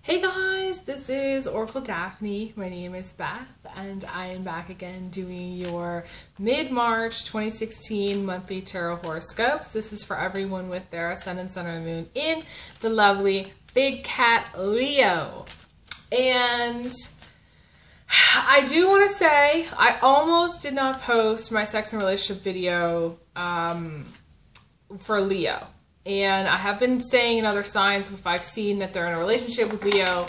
Hey guys, this is Oracle Daphne. My name is Beth, and I am back again doing your mid-March 2016 monthly tarot horoscopes. This is for everyone with their ascendant, sun, or moon in the lovely big cat Leo. And I do want to say I almost did not post my sex and relationship video for Leo. And I have been saying in other signs, if I've seen that they're in a relationship with Leo,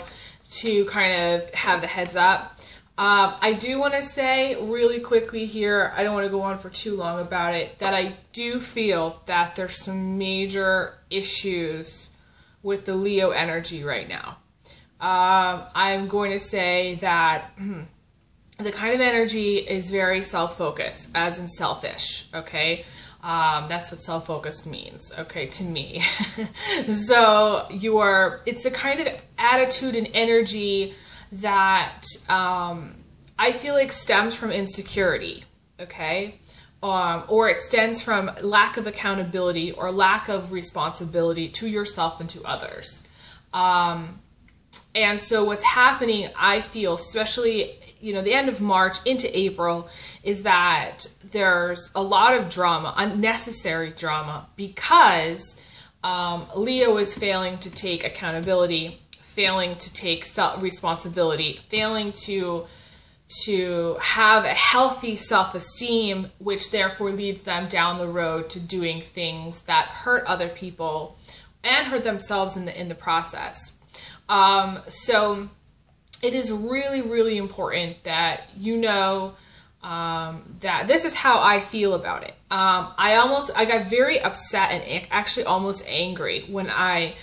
to kind of have the heads up. I do want to say really quickly here, I don't want to go on for too long about it, that I do feel that there's some major issues with the Leo energy right now. I'm going to say that the kind of energy is very self-focused, as in selfish, okay? That's what self-focused means, okay, to me. So it's the kind of attitude and energy that I feel like stems from insecurity, okay? Or it stems from lack of accountability or lack of responsibility to yourself and to others. And so what's happening, I feel, especially, the end of March into April, is that there's a lot of drama, unnecessary drama, because Leo is failing to take accountability, failing to take responsibility, failing to have a healthy self-esteem, which therefore leads them down the road to doing things that hurt other people and hurt themselves in the process. So it is really, really important that that this is how I feel about it. I got very upset and actually almost angry when I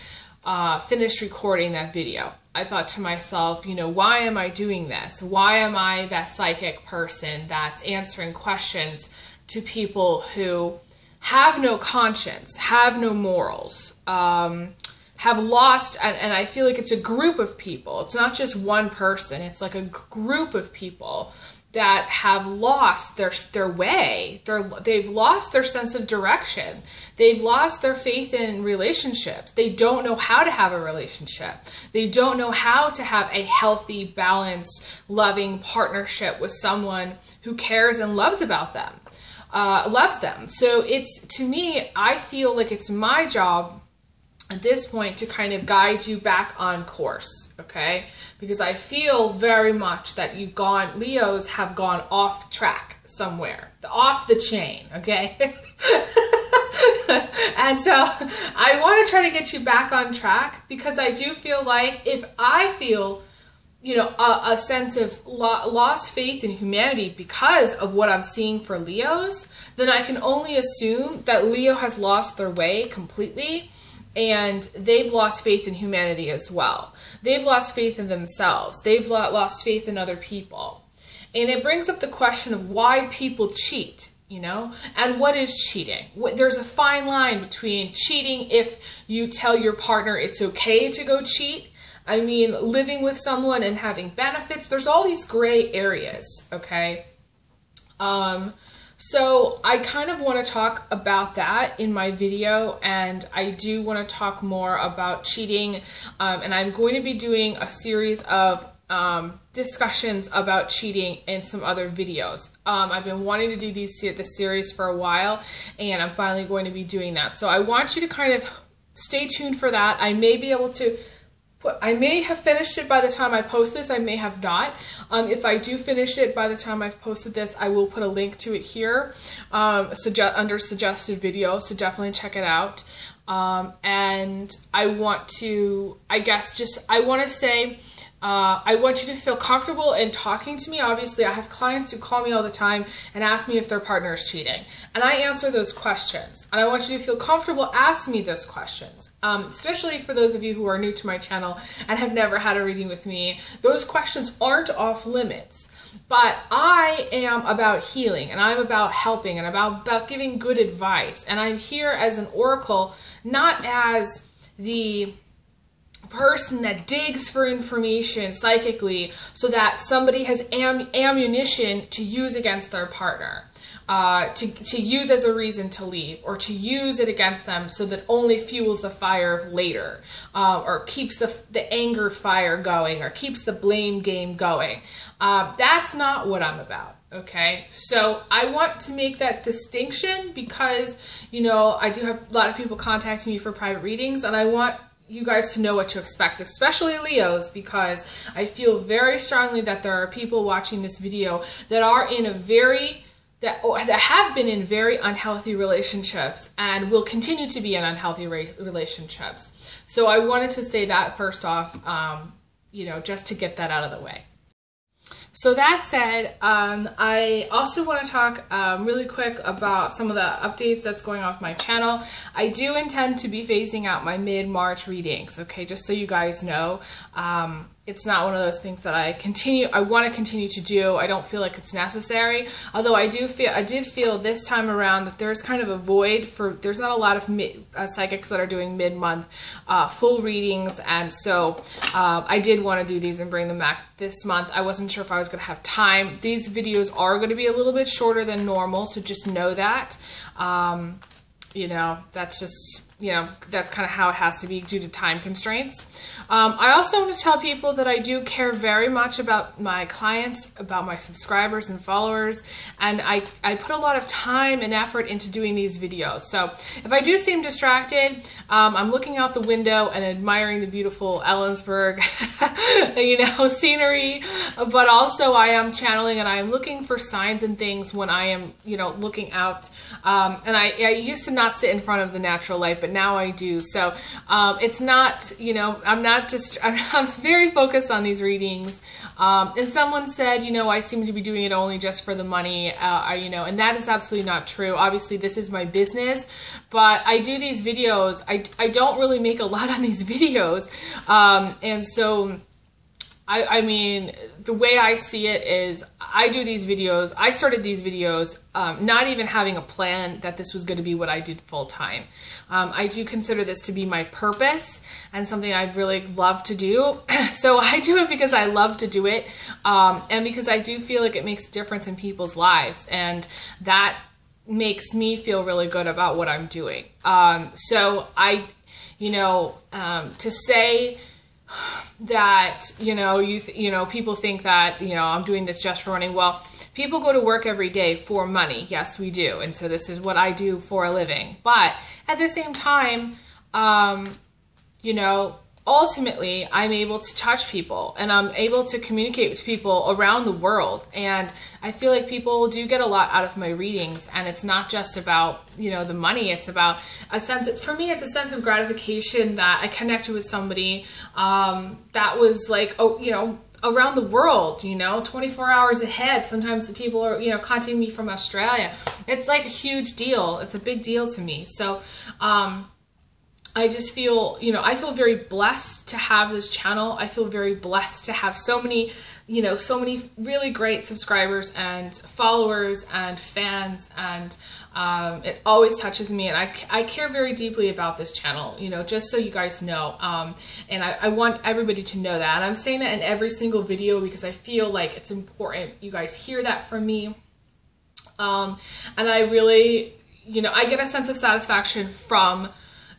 finished recording that video. I thought to myself, why am I doing this? Why am I that psychic person that's answering questions to people who have no conscience, have no morals, have lost, and I feel like it's a group of people. It's not just one person. It's like a group of people that have lost their way. They've lost their sense of direction. They've lost their faith in relationships. They don't know how to have a relationship. They don't know how to have a healthy, balanced, loving partnership with someone who cares and loves them. So to me, I feel like it's my job at this point to kind of guide you back on course, okay? Because I feel very much that Leos have gone off track somewhere, off the chain, okay? And so I want to try to get you back on track, because I do feel like if I feel, a sense of lost faith in humanity because of what I'm seeing for Leos, then I can only assume that Leo has lost their way completely. And they've lost faith in humanity as well. They've lost faith in themselves. They've lost faith in other people. And it brings up the question of why people cheat, and what is cheating? There's a fine line between cheating if you tell your partner it's okay to go cheat. I mean, living with someone and having benefits. There's all these gray areas, okay? So I kind of want to talk about that in my video, and I do want to talk more about cheating, and I'm going to be doing a series of discussions about cheating in some other videos. I've been wanting to do this series for a while, and I'm finally going to be doing that. So I want you to kind of stay tuned for that. I may have finished it by the time I post this. I may have not. If I do finish it by the time I've posted this, I will put a link to it here under suggested videos, so definitely check it out. And I want to, I want to say, I want you to feel comfortable in talking to me. Obviously, I have clients who call me all the time and ask me if their partner is cheating. And I answer those questions. And I want you to feel comfortable asking me those questions. Especially for those of you who are new to my channel and have never had a reading with me. Those questions aren't off limits. But I am about healing, and I'm about helping, and about giving good advice. And I'm here as an oracle, not as the person that digs for information psychically so that somebody has ammunition to use against their partner. to use as a reason to leave, or to use it against them so that only fuels the fire later, or keeps the anger fire going, or keeps the blame game going. That's not what I'm about. Okay, so I want to make that distinction because, you know, I do have a lot of people contacting me for private readings, and I want you guys to know what to expect, especially Leos, because I feel very strongly that there are people watching this video that are in that have been in very unhealthy relationships and will continue to be in unhealthy relationships. So I wanted to say that first off, you know, just to get that out of the way. So that said, I also want to talk really quick about some of the updates that's going on with my channel. I do intend to be phasing out my mid-March readings, okay, just so you guys know. It's not one of those things that I want to continue to do. I don't feel like it's necessary. Although I did feel this time around that there's kind of a void there's not a lot of psychics that are doing mid-month full readings, and so I did want to do these and bring them back this month. I wasn't sure if I was going to have time. These videos are going to be a little bit shorter than normal, so just know that. You know, that's just, you know, that's kind of how it has to be due to time constraints. I also want to tell people that I do care very much about my clients, about my subscribers and followers, and I put a lot of time and effort into doing these videos. So if I do seem distracted, I'm looking out the window and admiring the beautiful Ellensburg, you know, scenery, but also I am channeling and I am looking for signs and things when I am, you know, looking out. And I used to not sit in front of the natural light, but now I do. So it's not, you know, I'm very focused on these readings. And someone said, you know, I seem to be doing it only just for the money, you know, and that is absolutely not true. Obviously, this is my business, but I do these videos. I don't really make a lot on these videos. And so, I mean, the way I see it is I do these videos. I started these videos not even having a plan that this was going to be what I did full time. I do consider this to be my purpose and something I'd really love to do. So I do it because I love to do it, and because I do feel like it makes a difference in people's lives, and that makes me feel really good about what I'm doing. So I, you know, to say that, you know, people think that, you know, I'm doing this just for money. Well, people go to work every day for money. Yes, we do. And so this is what I do for a living. But at the same time, you know, ultimately I'm able to touch people and I'm able to communicate with people around the world. And I feel like people do get a lot out of my readings, and it's not just about, you know, the money. It's about a sense of, for me, it's a sense of gratification that I connected with somebody that was like, oh, you know, around the world, you know, 24 hours ahead. Sometimes the people are, you know, contacting me from Australia. It's like a huge deal. It's a big deal to me. So, I just feel, you know, I feel very blessed to have this channel. I feel very blessed to have so many, you know, so many really great subscribers and followers and fans, and it always touches me, and I care very deeply about this channel, you know, just so you guys know, and I want everybody to know that, and I'm saying that in every single video because I feel like it's important you guys hear that from me, and I really, you know, I get a sense of satisfaction from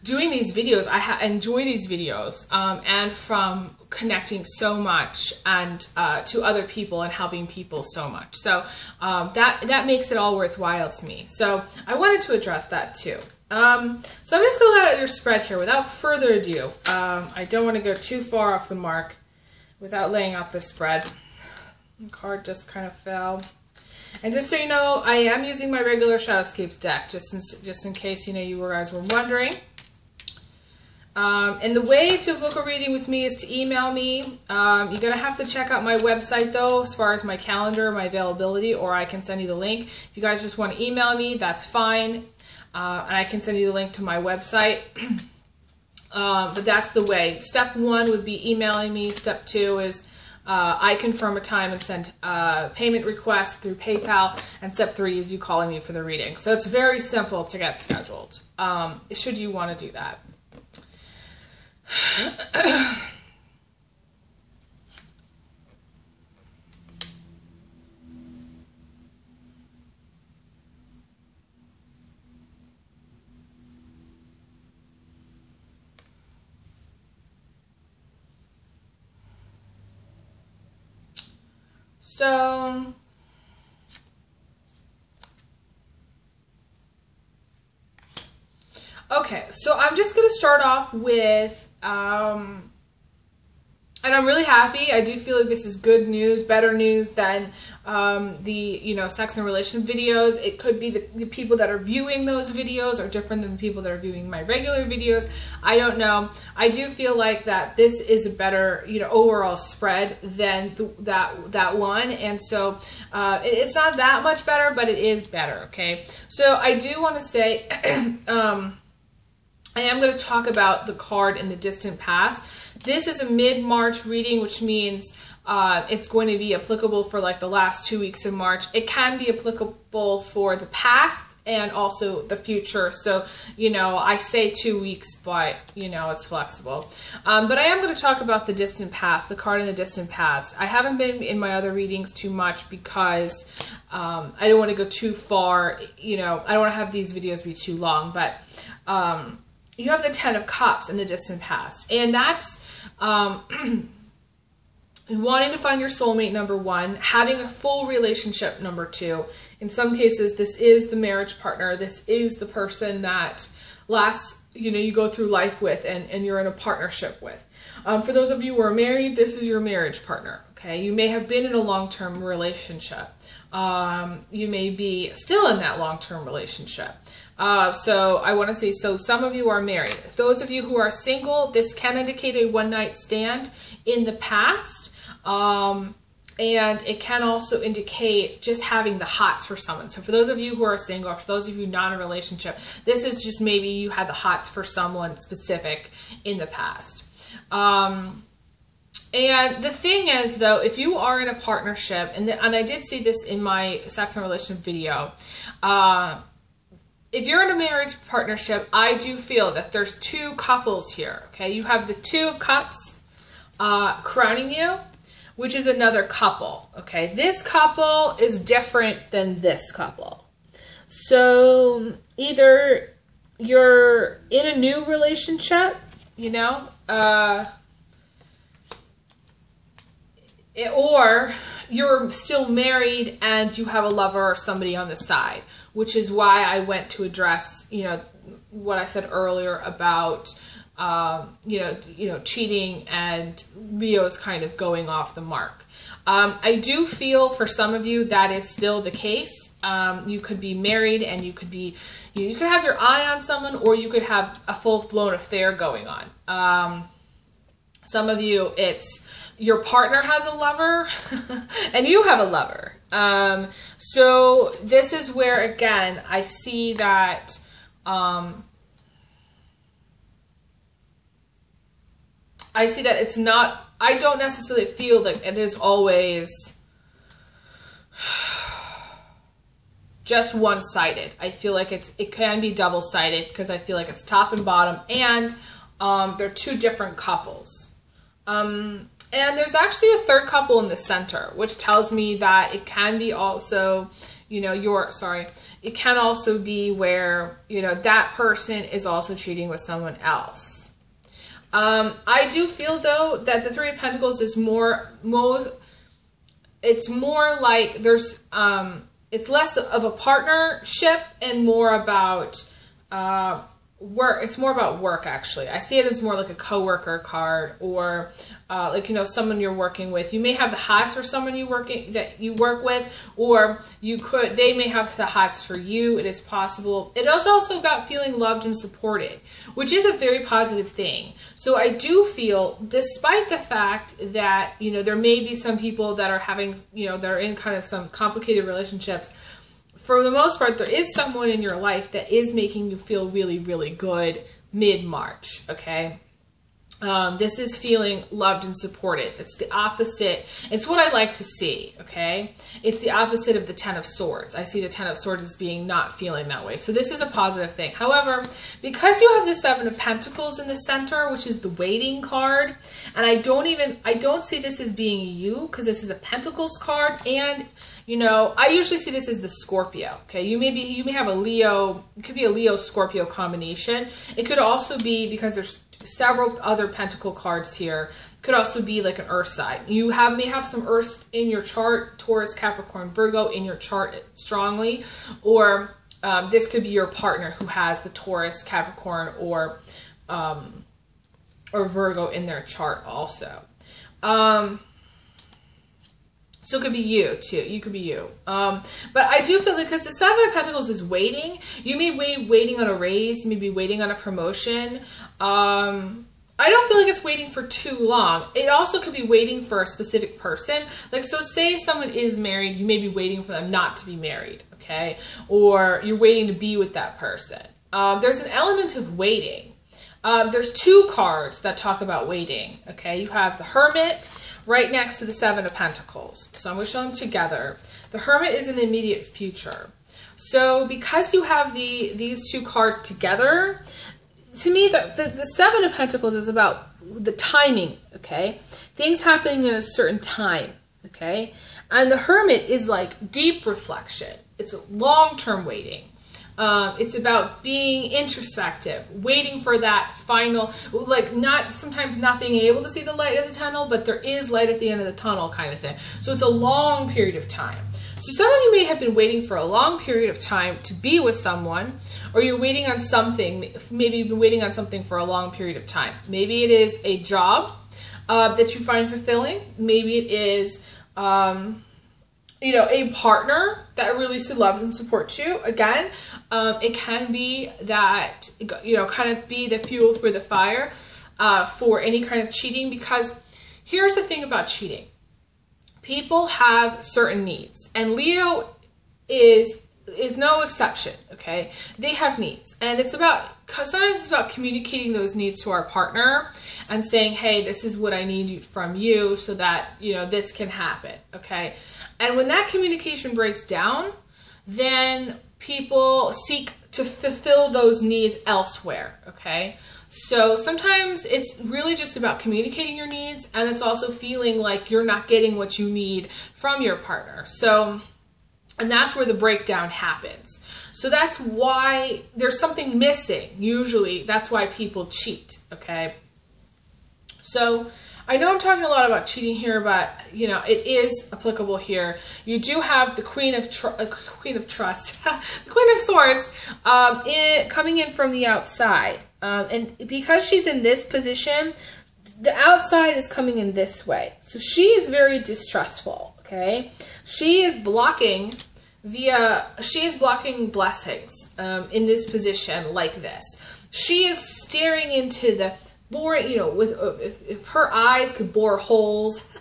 doing these videos. I enjoy these videos, and from connecting so much and to other people and helping people so much. So that makes it all worthwhile to me. So I wanted to address that too. So I'm just going to lay out your spread here without further ado. I don't want to go too far off the mark without laying out the spread. The card just kind of fell. And just so you know, I am using my regular Shadowscapes deck, just in case, you know, you guys were wondering. And the way to book a reading with me is to email me. You're going to have to check out my website, though, as far as my calendar, my availability, or I can send you the link. If you guys just want to email me, that's fine. And I can send you the link to my website. But that's the way. Step 1 would be emailing me. Step 2 is I confirm a time and send payment requests through PayPal. And step 3 is you calling me for the reading. So it's very simple to get scheduled, should you want to do that. So okay, so I'm just going to start off with, and I'm really happy. I do feel like this is good news, better news than the, sex and relation videos. It could be the people that are viewing those videos are different than the people that are viewing my regular videos. I don't know. I do feel like that this is a better, overall spread than that one. And so it's not that much better, but it is better, okay? So I do want to say, I am going to talk about the card in the distant past. This is a mid-March reading, which means it's going to be applicable for like the last 2 weeks of March. It can be applicable for the past and also the future. So, I say 2 weeks, but, it's flexible. But I am going to talk about the distant past, the card in the distant past. I haven't been in my other readings too much because I don't want to go too far. I don't want to have these videos be too long, but you have the 10 of Cups in the distant past. And that's wanting to find your soulmate, number one, having a full relationship, number two. In some cases, this is the marriage partner. This is the person that you go through life with and you're in a partnership with. For those of you who are married, this is your marriage partner, okay? You may have been in a long-term relationship. You may be still in that long-term relationship. So I want to say, so some of you are married. Those of you who are single, this can indicate a one-night stand in the past. And it can also indicate just having the hots for someone. So for those of you who are single, for those of you not in a relationship, this is just maybe you had the hots for someone specific in the past. And the thing is, though, if you are in a partnership, and I did see this in my sex and relationship video, if you're in a marriage partnership, I do feel that there's two couples here, okay? You have the 2 of Cups crowning you, which is another couple, okay? This couple is different than this couple. So either you're in a new relationship, or you're still married and you have a lover or somebody on the side, which is why I went to address, what I said earlier about, cheating and Leo's kind of going off the mark. I do feel for some of you that is still the case. You could be married and you could have your eye on someone, or you could have a full-blown affair going on. Some of you, it's your partner has a lover and you have a lover. So this is where, again, I see that, it's not, I don't necessarily feel that it is always just one-sided. I feel like it can be double-sided because I feel like it's top and bottom, and they're two different couples. And there's actually a third couple in the center, which tells me that it can be also, it can also be where, that person is also cheating with someone else. I do feel, though, that the 3 of Pentacles is it's more like there's, it's less of a partnership and more about, work. It's more about work, actually. I see it as more like a coworker card, or someone you're working with. You may have the hots for someone that you work with, or they may have the hots for you. It is possible. It is also about feeling loved and supported, which is a very positive thing. So I do feel, despite the fact that, there may be some people that are having, that are in kind of some complicated relationships, for the most part, there is someone in your life that is making you feel really, really good mid-March, okay? This is feeling loved and supported. It's the opposite. It's what I like to see, okay? It's the opposite of the 10 of Swords. I see the 10 of Swords as being not feeling that way. So this is a positive thing. However, because you have the 7 of Pentacles in the center, which is the waiting card, and I don't see this as being you, because this is a Pentacles card, and I usually see this as the Scorpio, okay? You may have a Leo, it could be a Leo-Scorpio combination. It could also be, because there's several other Pentacle cards here, could also be like an earth sign. You may have some earth in your chart, Taurus, Capricorn, Virgo in your chart strongly, or this could be your partner who has the Taurus, Capricorn, or Virgo in their chart also. So it could be you too. You could be you. But I do feel that because the Seven of Pentacles is waiting, you may be waiting on a raise, you may be waiting on a promotion. I don't feel like it's waiting for too long. It also could be waiting for a specific person. Like, so say someone is married, you may be waiting for them not to be married, okay? Or you're waiting to be with that person. There's an element of waiting. There's two cards that talk about waiting, okay? You have the Hermit right next to the Seven of Pentacles. So I'm going to show them together. The Hermit is in the immediate future. So because you have these two cards together, to me, the Seven of Pentacles is about the timing, okay? Things happening in a certain time, okay? And the Hermit is like deep reflection. It's long-term waiting. It's about being introspective, waiting for that final, like sometimes not being able to see the light of the tunnel, but there is light at the end of the tunnel kind of thing. So it's a long period of time. So some of you may have been waiting for a long period of time to be with someone, or you're waiting on something. Maybe you've been waiting on something for a long period of time. Maybe it is a job that you find fulfilling. Maybe it is, you know, a partner that really loves and supports you. Again, it can be that, you know, kind of be the fuel for the fire for any kind of cheating, because here's the thing about cheating. People have certain needs, and Leo is no exception, okay? They have needs, and sometimes it's about communicating those needs to our partner and saying, hey, this is what I need from you so that, you know, this can happen, okay? And when that communication breaks down, then people seek to fulfill those needs elsewhere, okay? So sometimes it's really just about communicating your needs, and it's also feeling like you're not getting what you need from your partner. So, and that's where the breakdown happens. So that's why there's something missing. Usually that's why people cheat, okay? So I know I'm talking a lot about cheating here, but you know, it is applicable here. You do have the Queen of Trust, the Queen of Swords, coming in from the outside. And because she's in this position, the outside is coming in this way. So she is very distrustful, okay? She is blocking blessings in this position like this. She is staring into the boring, you know, if her eyes could bore holes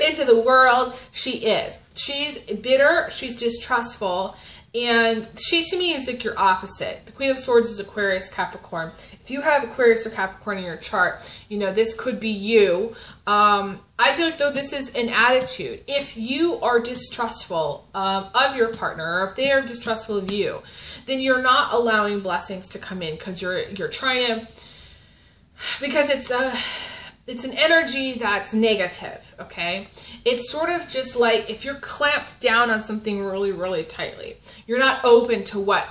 into the world, she is. She's bitter, she's distrustful, and she to me is like your opposite. The Queen of Swords is Aquarius, Capricorn. If you have Aquarius or Capricorn in your chart, you know, this could be you. I feel like though this is an attitude. If you are distrustful of your partner, or if they are distrustful of you, then you're not allowing blessings to come in because you're trying to, because it's an energy that's negative, okay? It's sort of just like if you're clamped down on something really, really tightly, you're not open to what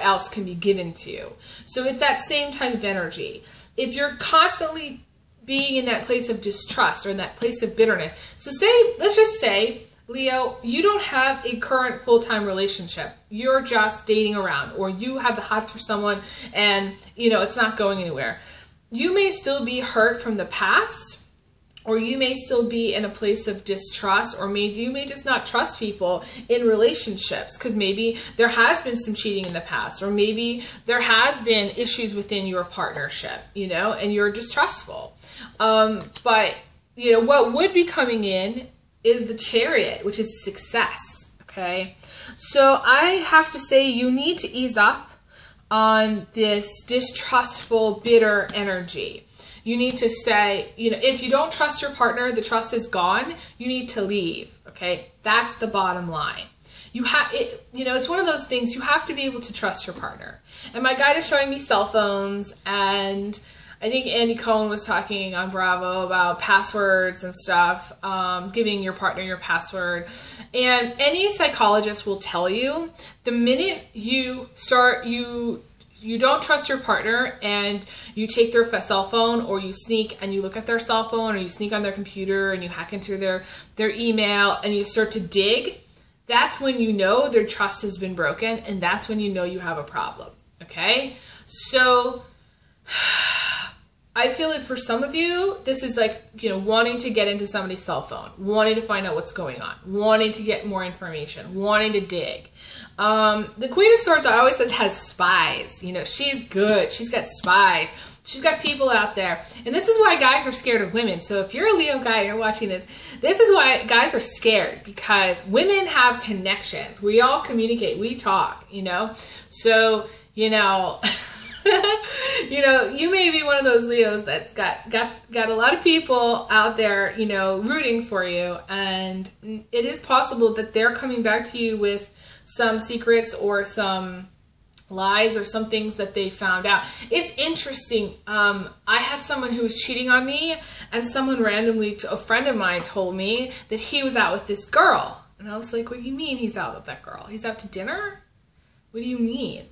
else can be given to you. So it's that same type of energy. If you're constantly being in that place of distrust or in that place of bitterness, so let's just say, Leo, you don't have a current full-time relationship. You're just dating around, or you have the hots for someone and, you know, it's not going anywhere. You may still be hurt from the past, or you may still be in a place of distrust, or maybe you may just not trust people in relationships because maybe there has been some cheating in the past, or maybe there has been issues within your partnership, you know, and you're distrustful. But, you know, what would be coming in is the Chariot, which is success, okay? So I have to say you need to ease up on this distrustful, bitter energy. You need to say, you know, if you don't trust your partner, the trust is gone, you need to leave, okay? That's the bottom line. You have it, you know, it's one of those things, you have to be able to trust your partner. And my guide is showing me cell phones, and I think Andy Cohen was talking on Bravo about passwords and stuff, giving your partner your password. And any psychologist will tell you, the minute you you don't trust your partner and you take their cell phone, or you sneak and you look at their cell phone, or you sneak on their computer and you hack into their email and you start to dig, that's when you know their trust has been broken, and that's when you know you have a problem, okay? So I feel like for some of you, this is like, wanting to get into somebody's cell phone, wanting to find out what's going on, wanting to get more information, wanting to dig. The Queen of Swords, I always says, has spies. She's good. She's got spies. She's got people out there. And this is why guys are scared of women. So if you're a Leo guy, you're watching this is why guys are scared, because women have connections. We all communicate. We talk, So, you may be one of those Leos that's got a lot of people out there, rooting for you. And it is possible that they're coming back to you with some secrets or some lies or some things that they found out. It's interesting. I had someone who was cheating on me, and someone randomly, a friend of mine, told me that he was out with this girl. And I was like, what do you mean he's out with that girl? He's out to dinner? What do you mean?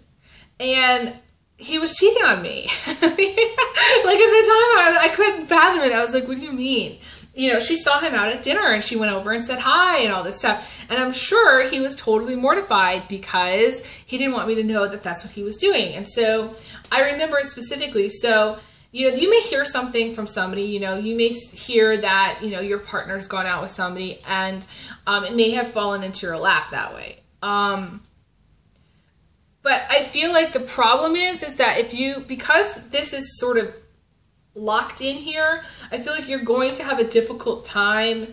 And he was cheating on me. Like, at the time, I couldn't fathom it. I was like, what do you mean? She saw him out at dinner and she went over and said hi and all this stuff. And I'm sure he was totally mortified because he didn't want me to know that that's what he was doing. And so I remember it specifically. So, you may hear something from somebody, you may hear that, your partner's gone out with somebody, and it may have fallen into your lap that way. But I feel like the problem is that because this is sort of locked in here, I feel like you're going to have a difficult time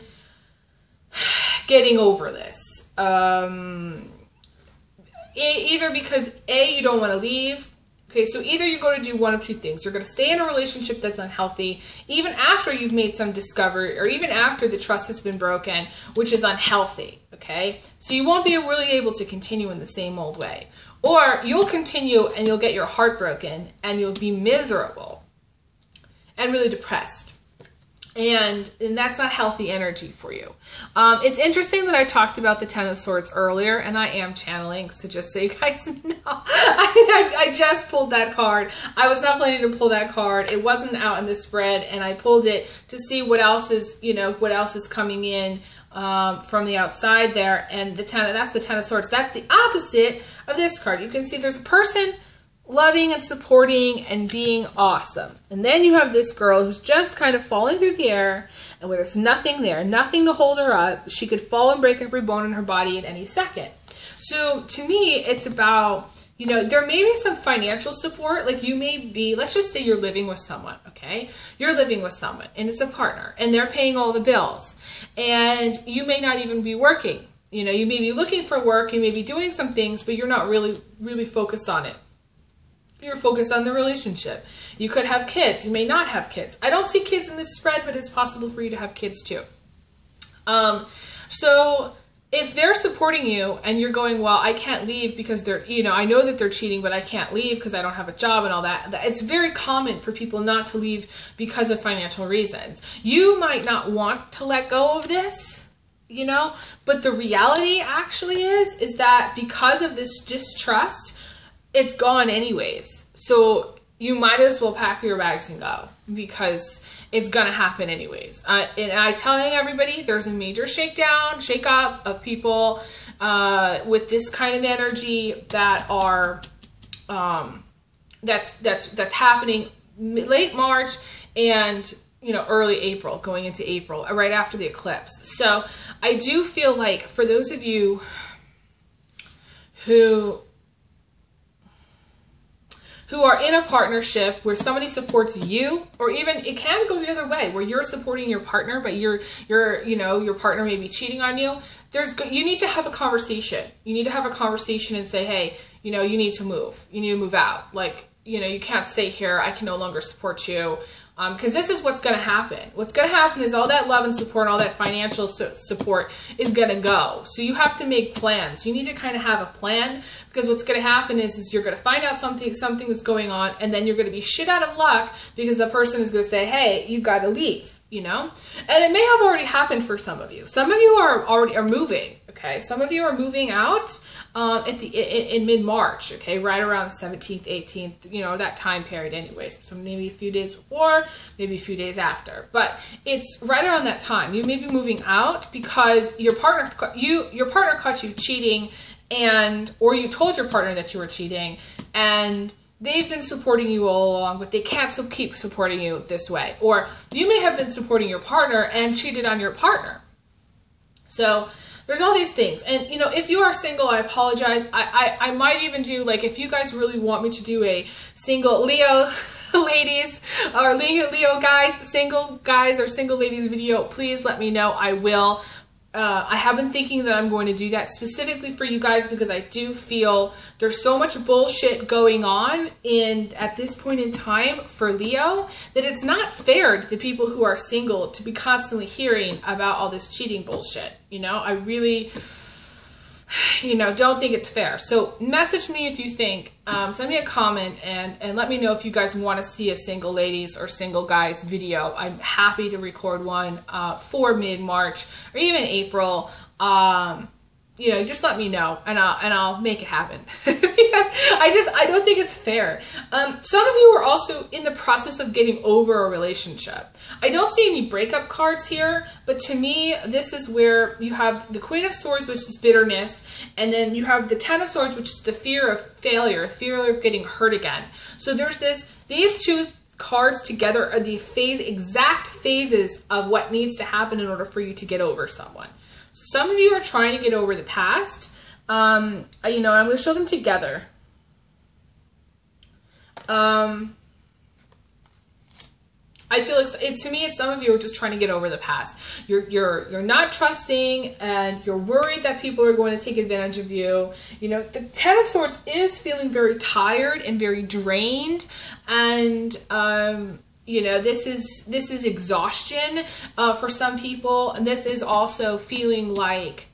getting over this. Either because you don't want to leave. Okay, so either you're going to do one of two things. You're going to stay in a relationship that's unhealthy, even after you've made some discovery, or even after the trust has been broken, which is unhealthy. Okay, so you won't be really able to continue in the same old way. Or you'll continue and you'll get your heart broken and you'll be miserable and really depressed. And that's not healthy energy for you. It's interesting that I talked about the Ten of Swords earlier, and I am channeling, so just so you guys know. I just pulled that card. I was not planning to pull that card. It wasn't out in the spread, and I pulled it to see what else is, what else is coming in from the outside there. And that's the Ten of Swords. That's the opposite of this card. You can see there's a person loving and supporting and being awesome. And then you have this girl who's just kind of falling through the air, and where there's nothing there, nothing to hold her up. She could fall and break every bone in her body at any second. So to me, it's about, there may be some financial support. Like, you may be, let's just say you're living with someone, okay? You're living with someone, and it's a partner, and they're paying all the bills. And you may not even be working. You may be looking for work, you may be doing some things, but you're not really focused on it. You're focused on the relationship. You could have kids. You may not have kids. I don't see kids in this spread, but it's possible for you to have kids too. So if they're supporting you and you're going, well, I can't leave because they're, I know that they're cheating, but I can't leave because I don't have a job and all that. It's very common for people not to leave because of financial reasons. You might not want to let go of this, but the reality actually is that because of this distrust, it's gone anyways. So you might as well pack your bags and go, because it's going to happen anyways. And I'm telling everybody, there's a major shake up of people with this kind of energy that are that's happening late March and early April, going into April, right after the eclipse. So I do feel like for those of you who are in a partnership where somebody supports you, or even it can go the other way where you're supporting your partner, but your partner may be cheating on you. You need to have a conversation. You need to have a conversation and say, hey, you need to move. You need to move out. Like, you can't stay here. I can no longer support you. Because this is what's going to happen. What's going to happen is all that love and support, all that financial support is going to go. So you have to make plans. You need to kind of have a plan, because what's going to happen is you're going to find out something is going on, and then you're going to be shit out of luck because the person is going to say, hey, you've got to leave. you know? And it may have already happened for some of you. Some of you are moving, okay? Some of you are moving out in mid-March, okay? Right around the 17th, 18th, you know, that time period anyways. So maybe a few days before, maybe a few days after. But it's right around that time. You may be moving out because your partner caught you cheating, or you told your partner that you were cheating, and they've been supporting you all along, but they can't keep supporting you this way. Or you may have been supporting your partner and cheated on your partner. So there's all these things. And, you know, if you are single, I apologize. I might even do, like, if you guys really want me to do a single Leo ladies or Leo guys, single guys or single ladies video, please let me know. I will. I have been thinking that I'm going to do that specifically for you guys because I do feel there's so much bullshit going on at this point in time for Leo that it's not fair to the people who are single to be constantly hearing about all this cheating bullshit. You know, I really, you know, don't think it's fair. So message me if you think, send me a comment and let me know if you guys want to see a single ladies or single guys video. I'm happy to record one for mid-March or even April. You know, just let me know and I'll make it happen because I don't think it's fair. Some of you are also in the process of getting over a relationship. I don't see any breakup cards here, but to me, this is where you have the Queen of Swords, which is bitterness, and then you have the Ten of Swords, which is the fear of failure, fear of getting hurt again. So there's these two cards together are the exact phases of what needs to happen in order for you to get over someone. Some of you are trying to get over the past. You know, I'm going to show them together. I feel like to me, some of you are just trying to get over the past. You're not trusting, and you're worried that people are going to take advantage of you. You know, the Ten of Swords is feeling very tired and very drained, and you know, this is exhaustion for some people, and this is also feeling like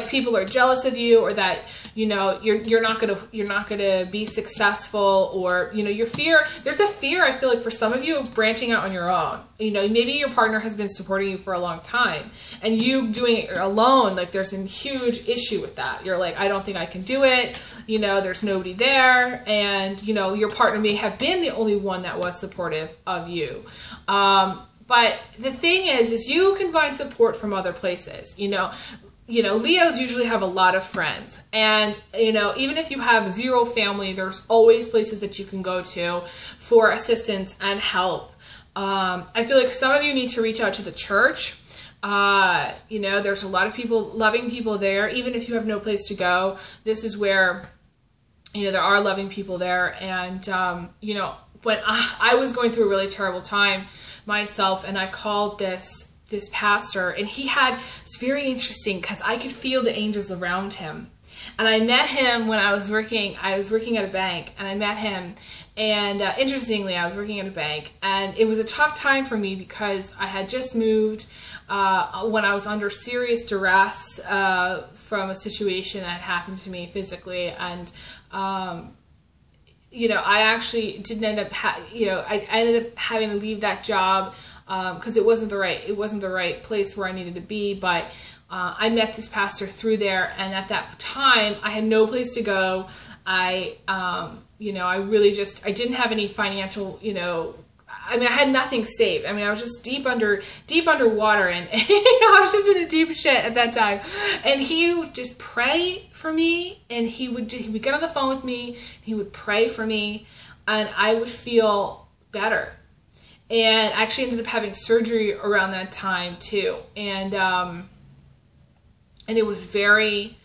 people are jealous of you, or that, you know, you're not gonna be successful, or, you know, there's a fear, I feel like, for some of you of branching out on your own. You know, maybe your partner has been supporting you for a long time, and you doing it alone, like, there's a huge issue with that. You're like, I don't think I can do it. You know, there's nobody there, and, you know, your partner may have been the only one that was supportive of you. But the thing is you can find support from other places. You know, Leos usually have a lot of friends, and, you know, even if you have zero family, there's always places that you can go to for assistance and help. I feel like some of you need to reach out to the church. You know, there's a lot of loving people there. Even if you have no place to go, this is where, you know, there are loving people there. And, you know, when I was going through a really terrible time myself, and I called this pastor, and it's very interesting because I could feel the angels around him. And I met him when I was working at a bank, and I met him, and interestingly, I was working at a bank, and it was a tough time for me because I had just moved when I was under serious duress from a situation that happened to me physically, and you know, I actually didn't end up I ended up having to leave that job because it wasn't the right place where I needed to be. But I met this pastor through there, and at that time I had no place to go. You know, I didn't have any financial, you know, I mean, I had nothing saved. I mean, I was just deep underwater, and you know, I was just in a deep shit at that time. And he would just pray for me, and he would get on the phone with me, he would pray for me, and I would feel better. And I actually ended up having surgery around that time too. And it was very,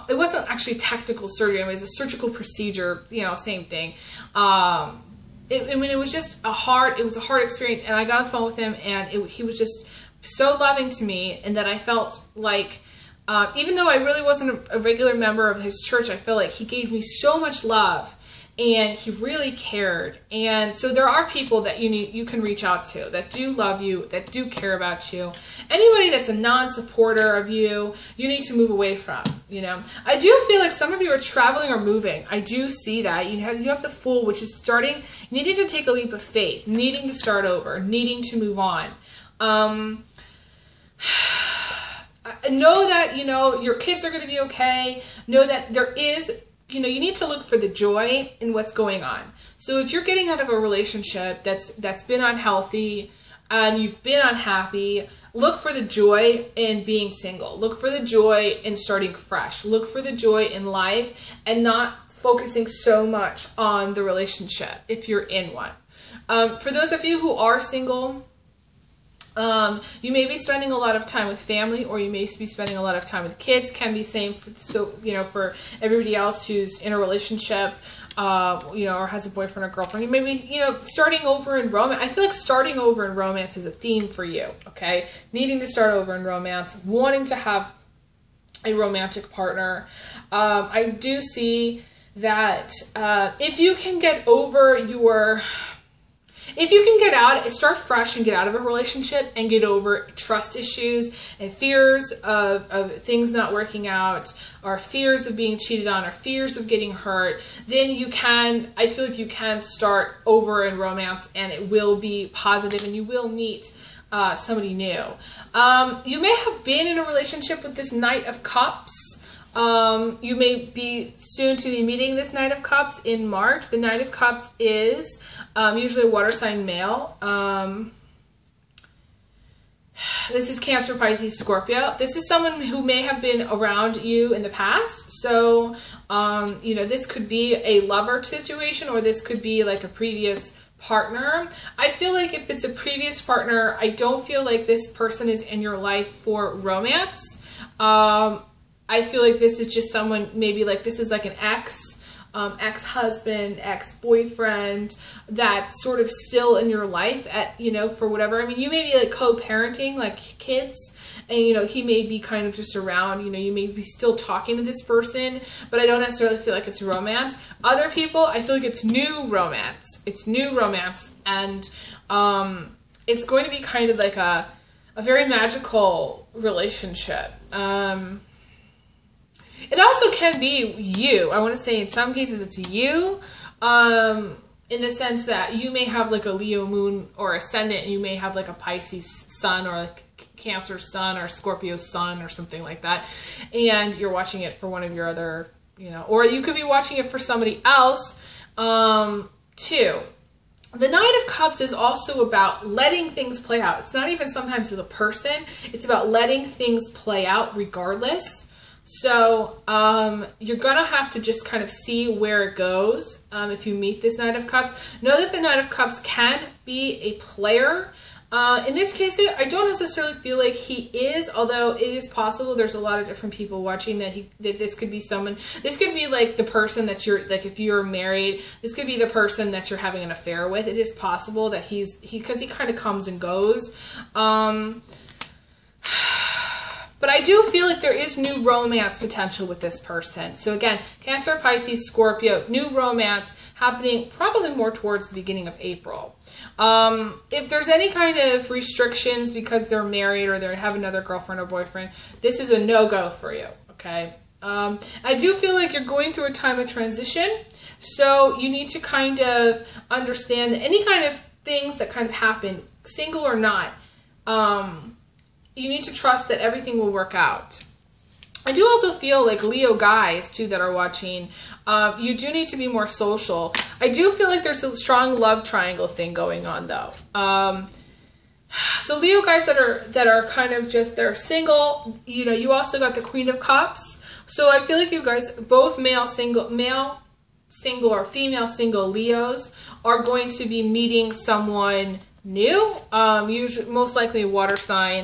it wasn't actually technical surgery. I mean, it was a surgical procedure, you know, same thing. I mean, it was just a hard experience, and I got on the phone with him, and he was just so loving to me, and that I felt like, even though I really wasn't a regular member of his church, I felt like he gave me so much love, and he really cared. And so there are people that you can reach out to that do love you, that do care about you. Anybody that's a non-supporter of you, you need to move away from, you know. I do feel like some of you are traveling or moving. I do see that. You have the Fool, which is needing to take a leap of faith, needing to start over, needing to move on. Know that, you know, your kids are going to be okay. Know that there is, you know, you need to look for the joy in what's going on. So if you're getting out of a relationship that's been unhealthy and you've been unhappy, look for the joy in being single. Look for the joy in starting fresh. Look for the joy in life and not focusing so much on the relationship if you're in one. For those of you who are single, you may be spending a lot of time with family, or you may be spending a lot of time with kids. Can be same for everybody else who's in a relationship, you know, or has a boyfriend or girlfriend. You may be, you know, starting over in romance. I feel like starting over in romance is a theme for you. Okay, needing to start over in romance, wanting to have a romantic partner. I do see that if you can get over your If you can get out, start fresh and get out of a relationship and get over trust issues and fears of things not working out, or fears of being cheated on, or fears of getting hurt, then you can, I feel like you can start over in romance, and it will be positive, and you will meet somebody new. You may have been in a relationship with this Knight of Cups. You may be soon to be meeting this Knight of Cups in March. The Knight of Cups is usually a water sign male. This is Cancer, Pisces, Scorpio. This is someone who may have been around you in the past. So, you know, this could be a lover situation, or this could be like a previous partner. I feel like if it's a previous partner, I don't feel like this person is in your life for romance. I feel like this is just someone, maybe like this is like an ex-husband, ex-boyfriend that's sort of still in your life at, you know, for whatever. I mean, you may be like co-parenting, like kids, and, you know, he may be kind of just around, you know, you may be still talking to this person, but I don't necessarily feel like it's romance. Other people, I feel like it's new romance. It's new romance, and it's going to be kind of like a very magical relationship. It also can be you. I want to say in some cases it's you, in the sense that you may have like a Leo moon or ascendant, and you may have like a Pisces sun, or like Cancer sun, or Scorpio sun, or something like that, and you're watching it for one of your other, you know, or you could be watching it for somebody else, too. The Knight of Cups is also about letting things play out. It's not even sometimes as a person. It's about letting things play out regardless. So you're going to have to just kind of see where it goes if you meet this Knight of Cups. Know that the Knight of Cups can be a player. In this case, I don't necessarily feel like he is, although it is possible. There's a lot of different people watching that this could be someone. This could be like the person that you're, like if you're married, this could be the person that you're having an affair with. It is possible that because he kind of comes and goes. But I do feel like there is new romance potential with this person. So again, Cancer, Pisces, Scorpio, new romance happening probably more towards the beginning of April. If there's any kind of restrictions because they're married or they have another girlfriend or boyfriend, this is a no-go for you, okay? I do feel like you're going through a time of transition, so you need to kind of understand that any kind of things that kind of happen, single or not, you need to trust that everything will work out. I do also feel like Leo guys, too, that are watching, you do need to be more social. I do feel like there's a strong love triangle thing going on, though. So Leo guys that are kind of just, they're single, you know, you also got the Queen of Cups. So I feel like you guys, both male single or female single Leos, are going to be meeting someone new, usually, most likely a water sign,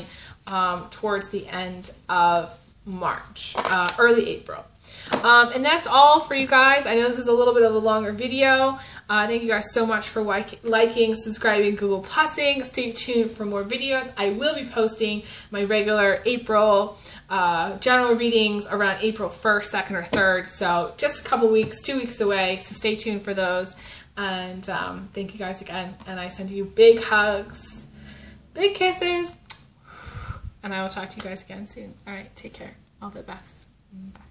towards the end of March, early April. And that's all for you guys. I know this is a little bit of a longer video. Thank you guys so much for liking, subscribing, Google Plusing. Stay tuned for more videos. I will be posting my regular April general readings around April 1st, 2nd, or 3rd. So just a couple weeks, 2 weeks away. So stay tuned for those. And thank you guys again. And I send you big hugs, big kisses. And I will talk to you guys again soon. All right, take care. All the best. Bye.